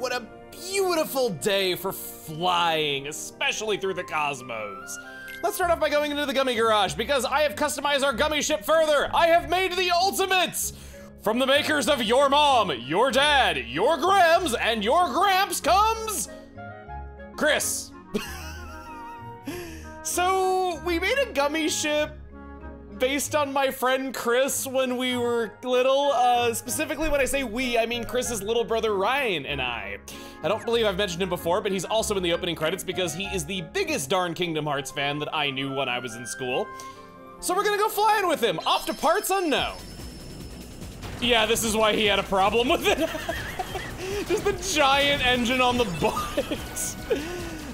what a beautiful day for flying, especially through the cosmos. Let's start off by going into the gummy garage because I have customized our gummy ship further. I have made the ultimates! From the makers of your mom, your dad, your Grams, and your Gramps comes Chris. So we made a gummy ship based on my friend Chris when we were little. Specifically when I say we, I mean Chris's little brother Ryan and I. I don't believe I've mentioned him before, but he's also in the opening credits because he is the biggest darn Kingdom Hearts fan that I knew when I was in school. So we're gonna go flying with him, off to parts unknown. Yeah, this is why he had a problem with it. Just the giant engine on the butt.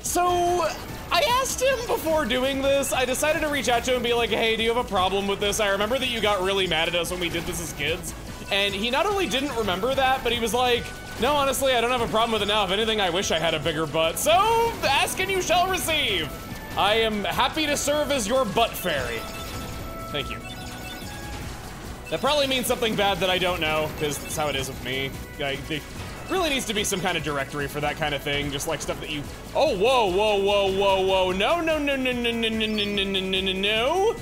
So, I asked him before doing this, I decided to reach out to him and be like, hey, do you have a problem with this? I remember that you got really mad at us when we did this as kids. And he not only didn't remember that, but he was like, no, honestly, I don't have a problem with it now. If anything, I wish I had a bigger butt. So, ask and you shall receive. I am happy to serve as your butt fairy. Thank you. That probably means something bad that I don't know, because that's how it is with me. There really needs to be some kind of directory for that kind of thing, just like stuff that you... Oh, whoa, whoa, whoa, whoa, whoa, no, no, no, no, no, no, no, no, no, no, no, no.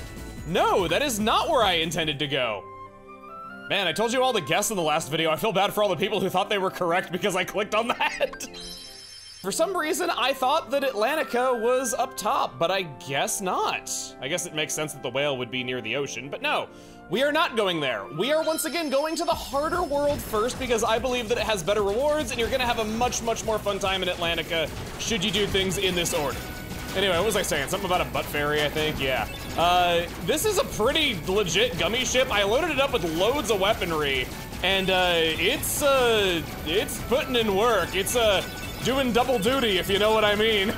No, that is not where I intended to go. Man, I told you all the guesses in the last video. I feel bad for all the people who thought they were correct because I clicked on that. For some reason, I thought that Atlantica was up top, but I guess not. I guess it makes sense that the whale would be near the ocean, but no. We are not going there. We are once again going to the harder world first because I believe that it has better rewards and you're gonna have a much, much more fun time in Atlantica should you do things in this order. Anyway, what was I saying? Something about a butt fairy, I think, yeah. This is a pretty legit gummy ship. I loaded it up with loads of weaponry and it's putting in work. It's doing double duty, if you know what I mean.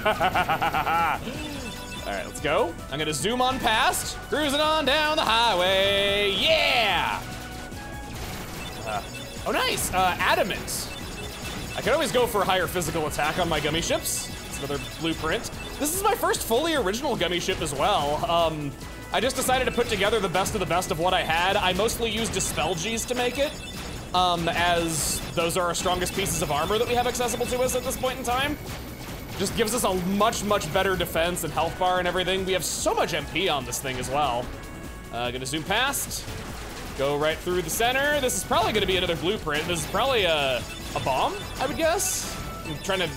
All right, let's go. I'm gonna zoom on past, cruising on down the highway, yeah! Oh nice, adamant. I could always go for a higher physical attack on my gummy ships. It's another blueprint. This is my first fully original gummy ship as well. I just decided to put together the best of what I had. I mostly used Dispelgees to make it, as those are our strongest pieces of armor that we have accessible to us at this point in time. Just gives us a much, much better defense and health bar and everything. We have so much MP on this thing as well. Gonna zoom past, go right through the center. This is probably gonna be another blueprint. This is probably a bomb, I would guess. I'm trying to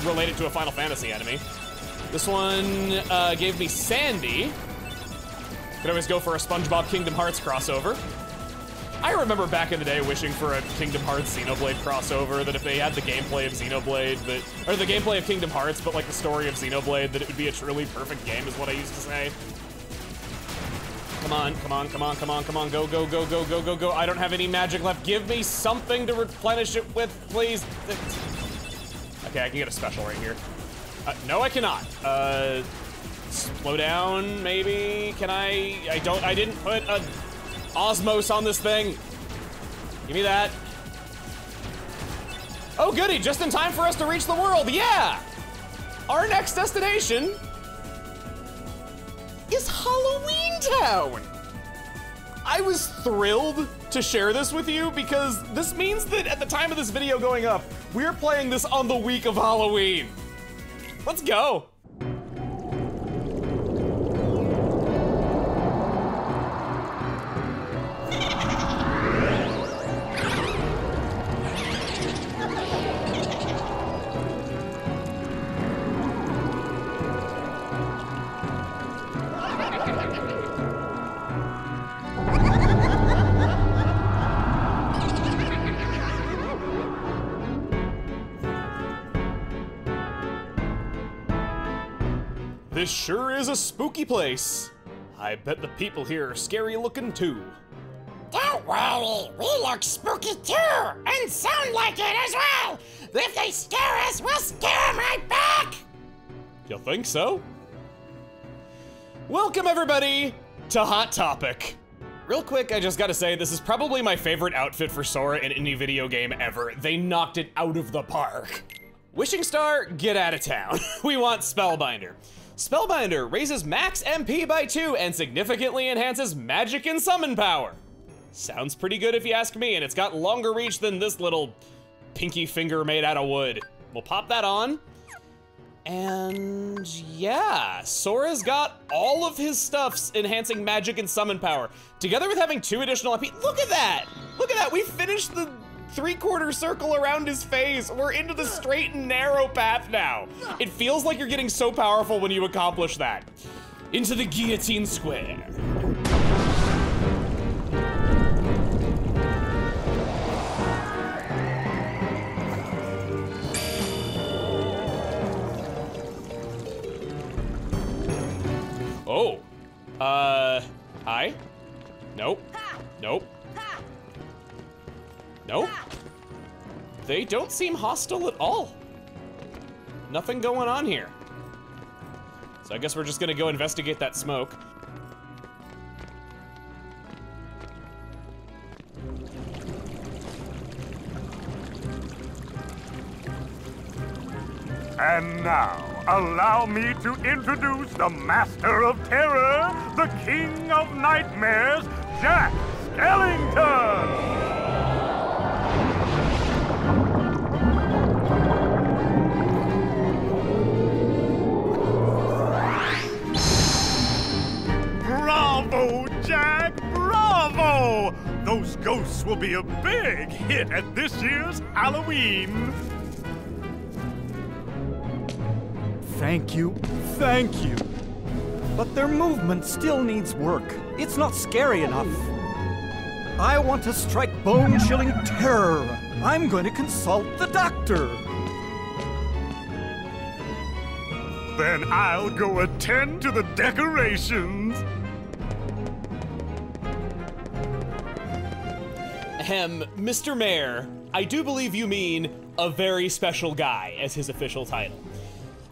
relate it to a Final Fantasy enemy. This one gave me Sandy. Could always go for a SpongeBob Kingdom Hearts crossover. I remember back in the day wishing for a Kingdom Hearts Xenoblade crossover, that if they had the gameplay of Xenoblade, or the gameplay of Kingdom Hearts, but like the story of Xenoblade, that it would be a truly perfect game is what I used to say. Come on, come on, come on, come on, come on, go, go, go, go, go, go, go. I don't have any magic left. Give me something to replenish it with, please. Okay, I can get a special right here. No, I cannot. Slow down, maybe? Can I didn't put a Osmos on this thing. Give me that. Oh goody, just in time for us to reach the world, yeah! Our next destination is Halloween Town. I was thrilled to share this with you because this means that at the time of this video going up, we're playing this on the week of Halloween. Let's go. This sure is a spooky place. I bet the people here are scary looking too. Don't worry, we look spooky too, and sound like it as well. If they scare us, we'll scare them right back. You think so? Welcome everybody to Hot Topic. Real quick, I just gotta say, this is probably my favorite outfit for Sora in any video game ever. They knocked it out of the park. Wishing Star, get out of town. We want Spellbinder. Spellbinder raises max MP by 2 and significantly enhances magic and summon power. Sounds pretty good if you ask me, and it's got longer reach than this little pinky finger made out of wood. We'll pop that on. And yeah, Sora's got all of his stuffs enhancing magic and summon power, together with having 2 additional MP. Look at that! Look at that, we finished the 3/4 circle around his face. We're into the straight and narrow path now. It feels like you're getting so powerful when you accomplish that. Into the guillotine square. Oh, hi? Nope, nope. Nope. They don't seem hostile at all. Nothing going on here. So I guess we're just gonna go investigate that smoke. And now, allow me to introduce the Master of Terror, the King of Nightmares, Jack Skellington! Bravo, Jack! Bravo! Those ghosts will be a big hit at this year's Halloween! Thank you, thank you. But their movement still needs work. It's not scary enough. I want to strike bone-chilling terror. I'm going to consult the doctor. Then I'll go attend to the decorations. Ahem, Mr. Mayor, I do believe you mean a very special guy as his official title.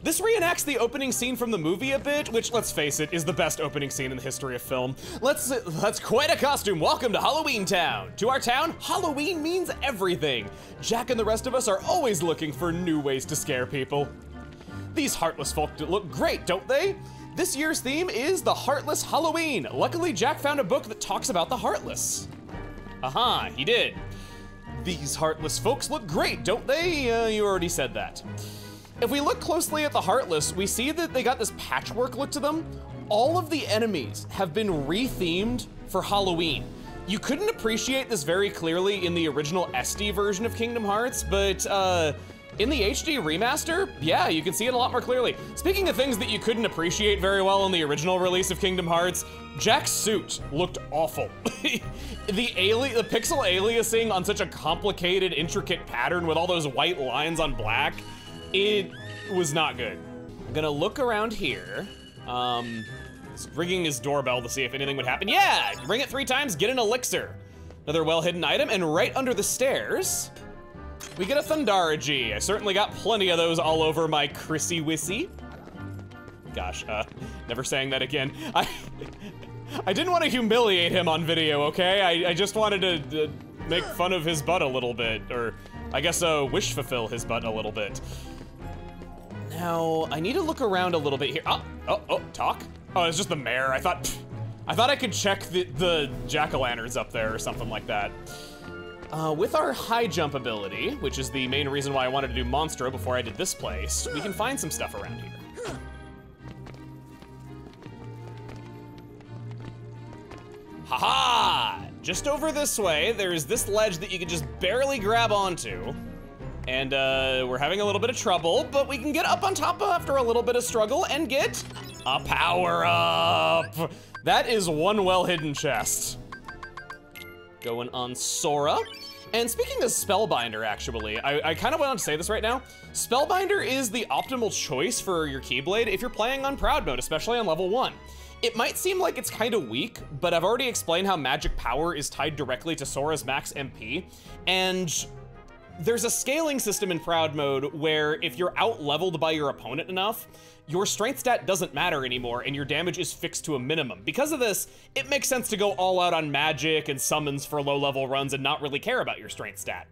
This reenacts the opening scene from the movie a bit, which, let's face it, is the best opening scene in the history of film. That's quite a costume. Welcome to Halloween Town. To our town, Halloween means everything. Jack and the rest of us are always looking for new ways to scare people. These heartless folk look great, don't they? This year's theme is the Heartless Halloween. Luckily, Jack found a book that talks about the Heartless. Aha, he did. These heartless folks look great, don't they? You already said that. If we look closely at the Heartless, we see that they got this patchwork look to them. All of the enemies have been re-themed for Halloween. You couldn't appreciate this very clearly in the original SD version of Kingdom Hearts, but in the HD remaster, yeah, you can see it a lot more clearly. Speaking of things that you couldn't appreciate very well in the original release of Kingdom Hearts, Jack's suit looked awful. The pixel aliasing on such a complicated, intricate pattern with all those white lines on black, it was not good. I'm gonna look around here. Ringing his doorbell to see if anything would happen. Yeah, ring it 3 times, get an elixir. Another well-hidden item, and right under the stairs, we get a Thundaraji. I certainly got plenty of those all over my Chrissy Wissy. Gosh, never saying that again. I didn't want to humiliate him on video, okay? I just wanted to make fun of his butt a little bit, or I guess wish fulfill his butt a little bit. Now, I need to look around a little bit here. Oh, talk? Oh, it's just the mayor. I thought I could check the jack-o'-lanterns up there or something like that. With our high jump ability, which is the main reason why I wanted to do Monstro before I did this place, we can find some stuff around here. Haha! Just over this way, there's this ledge that you can just barely grab onto. And we're having a little bit of trouble, but we can get up on top after a little bit of struggle and get a power-up. That is one well-hidden chest. Going on Sora. And speaking of Spellbinder, actually, I kind of want to say this right now. Spellbinder is the optimal choice for your Keyblade if you're playing on Proud Mode, especially on level 1. It might seem like it's kind of weak, but I've already explained how magic power is tied directly to Sora's max MP, and there's a scaling system in Proud Mode where if you're out-leveled by your opponent enough, your strength stat doesn't matter anymore and your damage is fixed to a minimum. Because of this, it makes sense to go all out on magic and summons for low-level runs and not really care about your strength stat.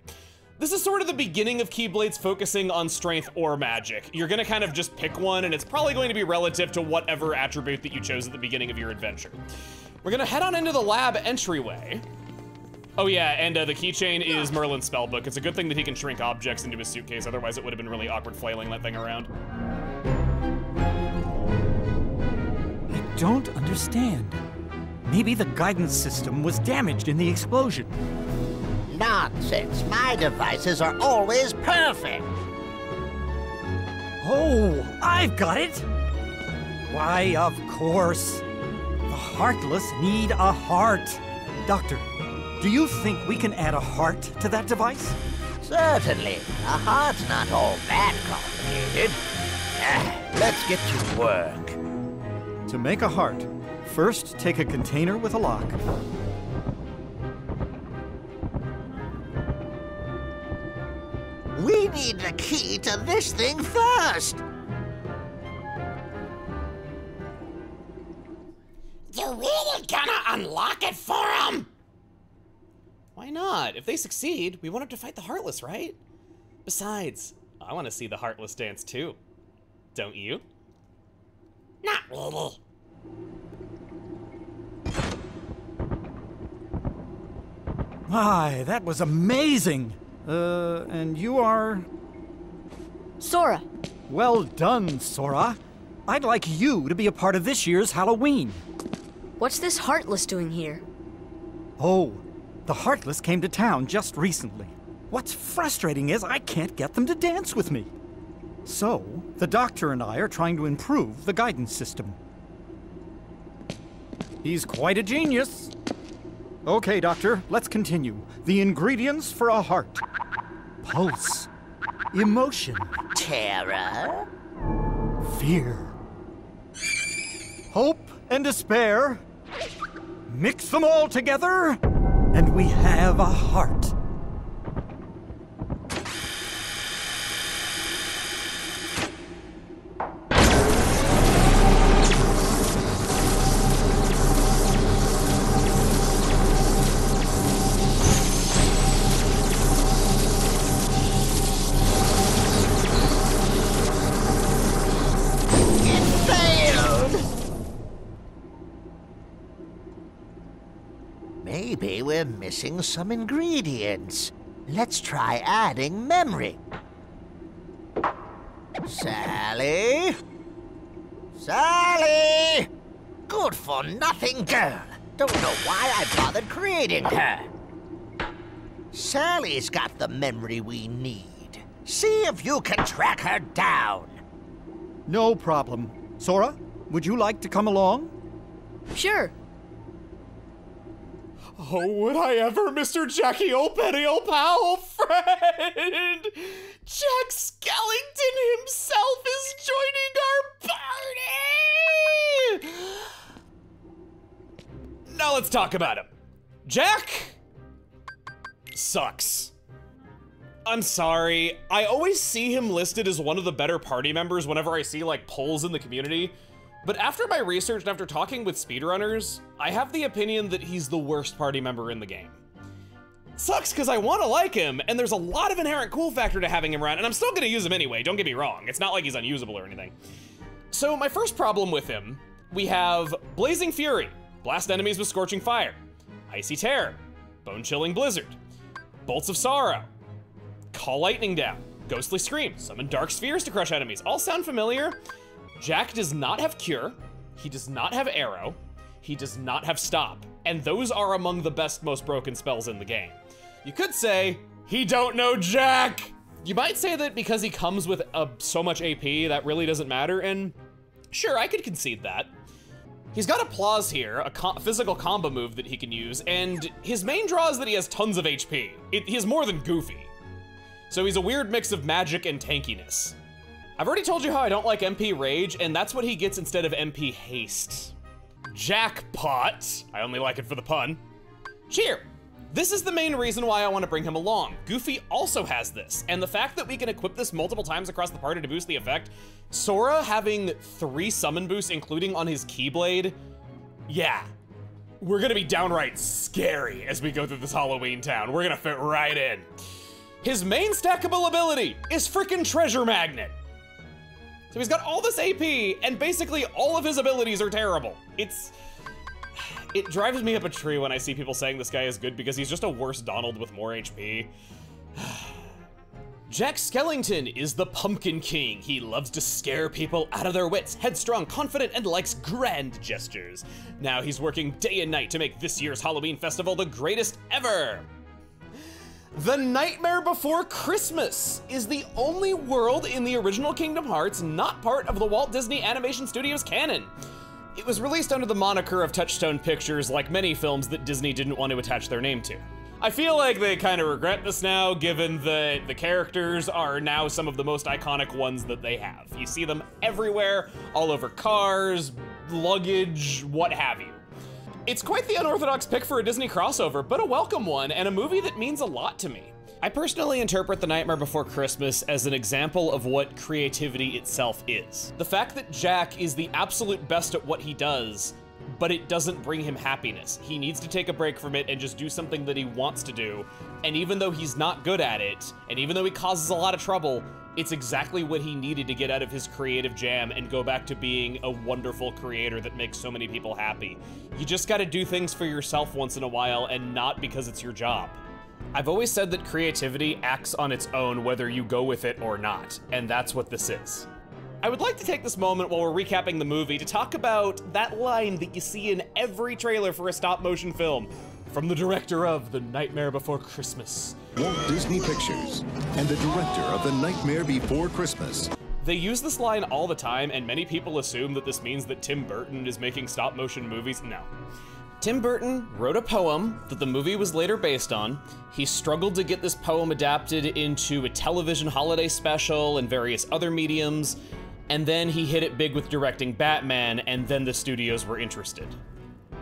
This is sort of the beginning of Keyblade's focusing on strength or magic. You're gonna kind of just pick one, and it's probably going to be relative to whatever attribute that you chose at the beginning of your adventure. We're gonna head on into the lab entryway. Oh yeah, and the keychain is Merlin's spellbook. It's a good thing that he can shrink objects into his suitcase, otherwise it would have been really awkward flailing that thing around. I don't understand. Maybe the guidance system was damaged in the explosion. Nonsense. My devices are always perfect. Oh, I've got it! Why, of course. The Heartless need a heart. Doctor, do you think we can add a heart to that device? Certainly. A heart's not all that complicated. Let's get to work. To make a heart, first take a container with a lock. We need the key to this thing first. You really gonna unlock it for him? Why not? If they succeed, we want them to fight the Heartless, right? Besides, I want to see the Heartless dance too. Don't you? Not really. My, that was amazing! And you are... Sora. Well done, Sora. I'd like you to be a part of this year's Halloween. What's this Heartless doing here? Oh, the Heartless came to town just recently. What's frustrating is I can't get them to dance with me. So, the Doctor and I are trying to improve the guidance system. He's quite a genius. Okay, Doctor, let's continue. The ingredients for a heart. Pulse. Emotion. Terror? Fear. Hope and despair. Mix them all together, and we have a heart. Maybe we're missing some ingredients. Let's try adding memory. Sally? Sally! Good-for-nothing girl. Don't know why I bothered creating her. Sally's got the memory we need. See if you can track her down. No problem. Sora, would you like to come along? Sure. Oh, would I ever, Mr. Jackie Penny pal friend? Jack Skellington himself is joining our party! Now let's talk about him. Jack sucks. I'm sorry. I always see him listed as one of the better party members whenever I see like polls in the community. But after my research and after talking with speedrunners, I have the opinion that he's the worst party member in the game. Sucks because I want to like him, and there's a lot of inherent cool factor to having him around, and I'm still going to use him anyway, don't get me wrong. It's not like he's unusable or anything. So my first problem with him, we have Blazing Fury, blast enemies with Scorching Fire, Icy Terror, Bone-Chilling Blizzard, Bolts of Sorrow, Call Lightning Down, Ghostly Scream, Summon Dark Spheres to crush enemies. All sound familiar. Jack does not have Cure, he does not have Arrow, he does not have Stop, and those are among the best, most broken spells in the game. You could say, he don't know Jack! You might say that because he comes with so much AP, that really doesn't matter, and sure, I could concede that. He's got Applause here, a physical combo move that he can use, and his main draw is that he has tons of HP. He is more than goofy. So he's a weird mix of magic and tankiness. I've already told you how I don't like MP Rage, and that's what he gets instead of MP Haste. Jackpot. I only like it for the pun. Cheer. This is the main reason why I want to bring him along. Goofy also has this, and the fact that we can equip this multiple times across the party to boost the effect, Sora having 3 summon boosts, including on his Keyblade, yeah. We're gonna be downright scary as we go through this Halloween town. We're gonna fit right in. His main stackable ability is frickin' Treasure Magnet. So he's got all this AP, and basically all of his abilities are terrible. It drives me up a tree when I see people saying this guy is good because he's just a worse Donald with more HP. Jack Skellington is the Pumpkin King. He loves to scare people out of their wits, headstrong, confident, and likes grand gestures. Now he's working day and night to make this year's Halloween festival the greatest ever. The Nightmare Before Christmas is the only world in the original Kingdom Hearts not part of the Walt Disney Animation Studios canon. It was released under the moniker of Touchstone Pictures, like many films that Disney didn't want to attach their name to. I feel like they kind of regret this now, given that the characters are now some of the most iconic ones that they have. You see them everywhere, all over cars, luggage, what have you. It's quite the unorthodox pick for a Disney crossover, but a welcome one, and a movie that means a lot to me. I personally interpret The Nightmare Before Christmas as an example of what creativity itself is. The fact that Jack is the absolute best at what he does, but it doesn't bring him happiness. He needs to take a break from it and just do something that he wants to do. And even though he's not good at it, and even though he causes a lot of trouble, it's exactly what he needed to get out of his creative jam and go back to being a wonderful creator that makes so many people happy. You just gotta do things for yourself once in a while and not because it's your job. I've always said that creativity acts on its own whether you go with it or not, and that's what this is. I would like to take this moment while we're recapping the movie to talk about that line that you see in every trailer for a stop-motion film, from the director of The Nightmare Before Christmas. Walt Disney Pictures and the director of The Nightmare Before Christmas. They use this line all the time, and many people assume that this means that Tim Burton is making stop-motion movies. No. Tim Burton wrote a poem that the movie was later based on. He struggled to get this poem adapted into a television holiday special and various other mediums, and then he hit it big with directing Batman, and then the studios were interested.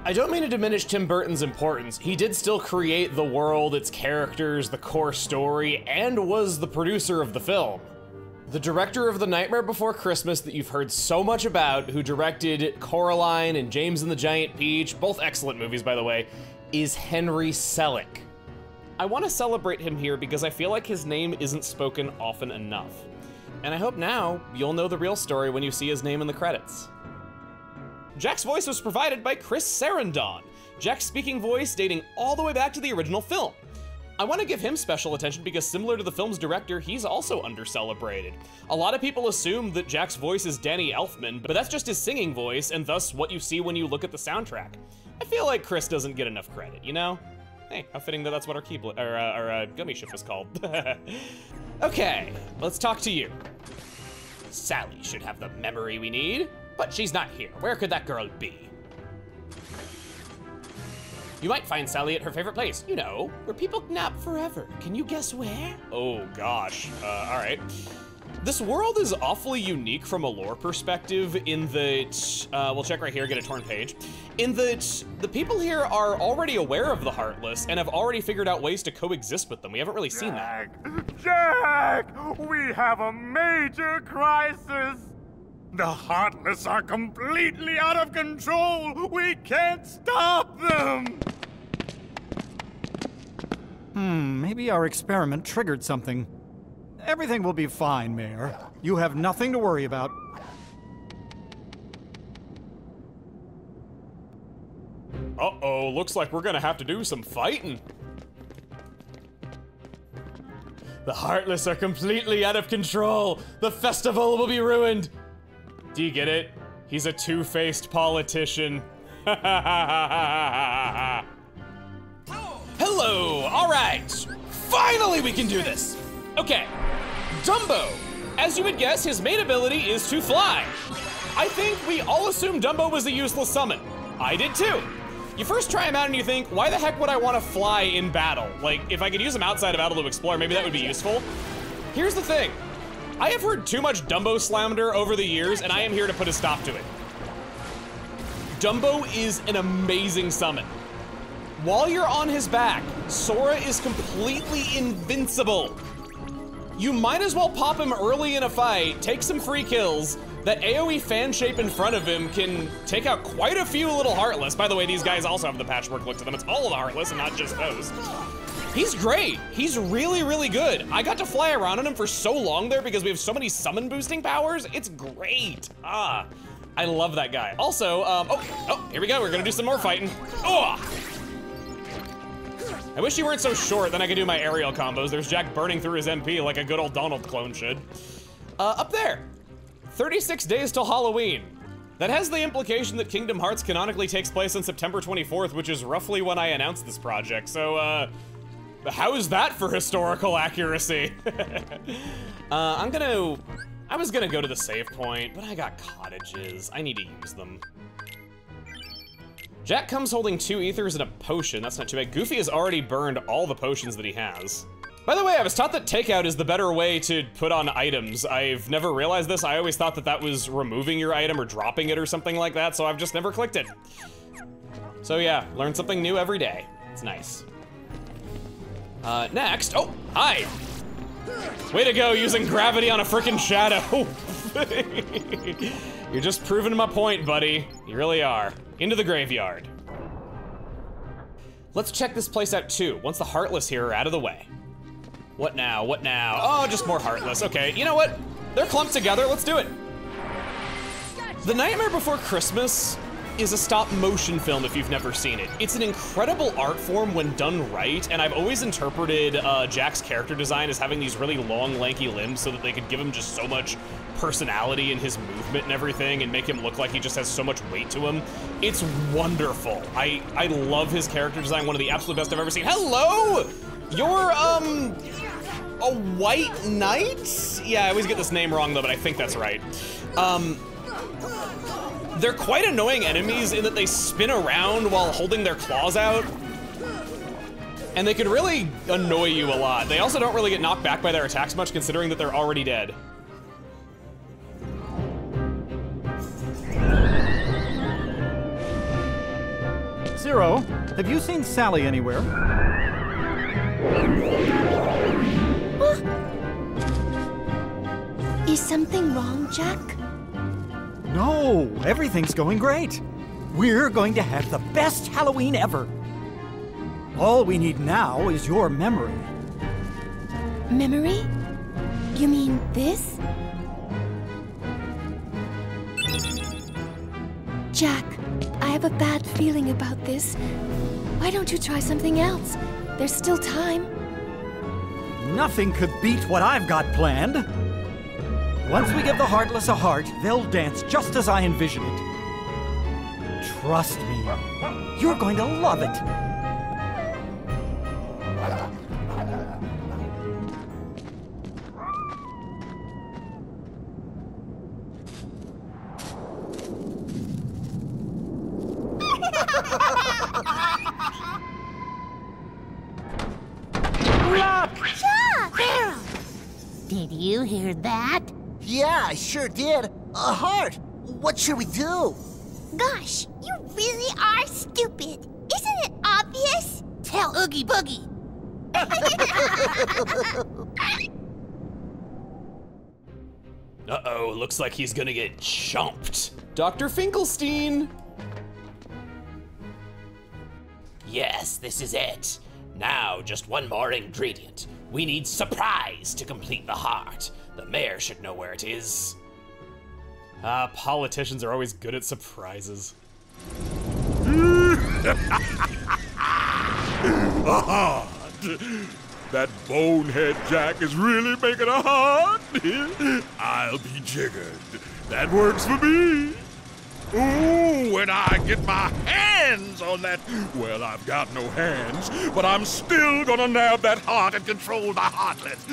I don't mean to diminish Tim Burton's importance. He did still create the world, its characters, the core story, and was the producer of the film. The director of The Nightmare Before Christmas that you've heard so much about, who directed Coraline and James and the Giant Peach, both excellent movies by the way, is Henry Selick. I want to celebrate him here because I feel like his name isn't spoken often enough. And I hope now you'll know the real story when you see his name in the credits. Jack's voice was provided by Chris Sarandon, Jack's speaking voice dating all the way back to the original film. I want to give him special attention because similar to the film's director, he's also under-celebrated. A lot of people assume that Jack's voice is Danny Elfman, but that's just his singing voice and thus what you see when you look at the soundtrack. I feel like Chris doesn't get enough credit, you know? Hey, how fitting that that's what our gummy ship was called. Okay, let's talk to you. Sally should have the memory we need, but she's not here. Where could that girl be? You might find Sally at her favorite place, you know, where people nap forever. Can you guess where? Oh gosh, all right. This world is awfully unique from a lore perspective in that, we'll check right here, get a torn page, in that the people here are already aware of the Heartless and have already figured out ways to coexist with them. We haven't really seen that. Jack! We have a major crisis! The Heartless are completely out of control! We can't stop them! Maybe our experiment triggered something. Everything will be fine, Mayor. You have nothing to worry about. Uh-oh, looks like we're gonna have to do some fighting. The Heartless are completely out of control. The festival will be ruined. Do you get it? He's a two-faced politician. Hello, all right. Finally we can do this. Okay, Dumbo. As you would guess, his main ability is to fly. I think we all assumed Dumbo was a useless summon. I did too. You first try him out and you think, why the heck would I want to fly in battle? Like, if I could use him outside of battle to explore, maybe that would be useful. Here's the thing. I have heard too much Dumbo slander over the years, and I am here to put a stop to it. Dumbo is an amazing summon. While you're on his back, Sora is completely invincible. You might as well pop him early in a fight, take some free kills. That AoE fan shape in front of him can take out quite a few little Heartless. By the way, these guys also have the patchwork look to them. It's all of the Heartless and not just those. He's great. He's really, really good. I got to fly around on him for so long there because we have so many summon boosting powers. It's great. I love that guy. Also, oh, here we go. We're gonna do some more fighting. Oh! I wish you weren't so short, then I could do my aerial combos. There's Jack burning through his MP like a good old Donald clone should. Up there, 36 days till Halloween. That has the implication that Kingdom Hearts canonically takes place on September 24th, which is roughly when I announced this project. So, how is that for historical accuracy? I was gonna go to the save point, but I got cottages. I need to use them. Jack comes holding 2 ethers and a potion. That's not too bad. Goofy has already burned all the potions that he has. By the way, I was taught that takeout is the better way to put on items. I've never realized this. I always thought that that was removing your item or dropping it or something like that, so I've just never clicked it. So yeah, learn something new every day. It's nice. Next, oh, hi. Way to go, using gravity on a frickin' shadow. You're just proving my point, buddy. You really are. Into the graveyard. Let's check this place out too, once the Heartless here are out of the way. What now, what now? Oh, just more Heartless, okay. You know what? They're clumped together, let's do it. The Nightmare Before Christmas is a stop motion film if you've never seen it. It's an incredible art form when done right, and I've always interpreted Jack's character design as having these really long, lanky limbs so that they could give him just so much personality in his movement and everything and make him look like he just has so much weight to him. It's wonderful. I love his character design, one of the absolute best I've ever seen. Hello! You're, a white knight? Yeah, I always get this name wrong though, but I think that's right. They're quite annoying enemies in that they spin around while holding their claws out. And they can really annoy you a lot. They also don't really get knocked back by their attacks much considering that they're already dead. Zero, have you seen Sally anywhere? Is something wrong, Jack? No, everything's going great. We're going to have the best Halloween ever. All we need now is your memory. Memory? You mean this? Jack, I have a bad feeling about this. Why don't you try something else? There's still time. Nothing could beat what I've got planned. Once we give the Heartless a heart, they'll dance just as I envision it. Trust me, you're going to love it. Did you hear that? Yeah, I sure did. A heart. What should we do? Gosh, you really are stupid. Isn't it obvious? Tell Oogie Boogie. Uh-oh, looks like he's gonna get chomped. Dr. Finkelstein! Yes, this is it. Now, just one more ingredient. We need surprise to complete the heart. The mayor should know where it is. Politicians are always good at surprises. A heart. That bonehead Jack is really making a heart. I'll be jiggered. That works for me. Ooh, when I get my hands on that, well, I've got no hands, but I'm still gonna nab that heart and control the Heartless.